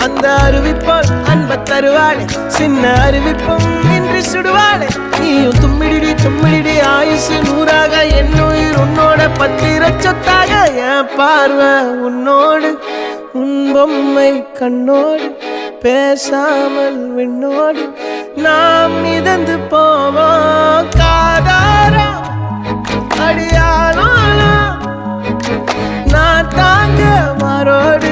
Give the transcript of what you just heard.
அந்த அறிவிப்போல் அன்ப தருவாளே சின்ன அறிவிப்பும் இன்று சுடுவாளே நீயும் தும்மிடி ஆயுசு 100ஆக என் உயிர் உன்னோட பத்திர சொத்தாக என் பார்வை உன்னோடு உன் பொம்மை கண்ணோடு பேசாமல் விண்ணோடு நாம் மிதந்து போவோம் காதாரா அடியானாலும் நான் தாங்க மாறோடு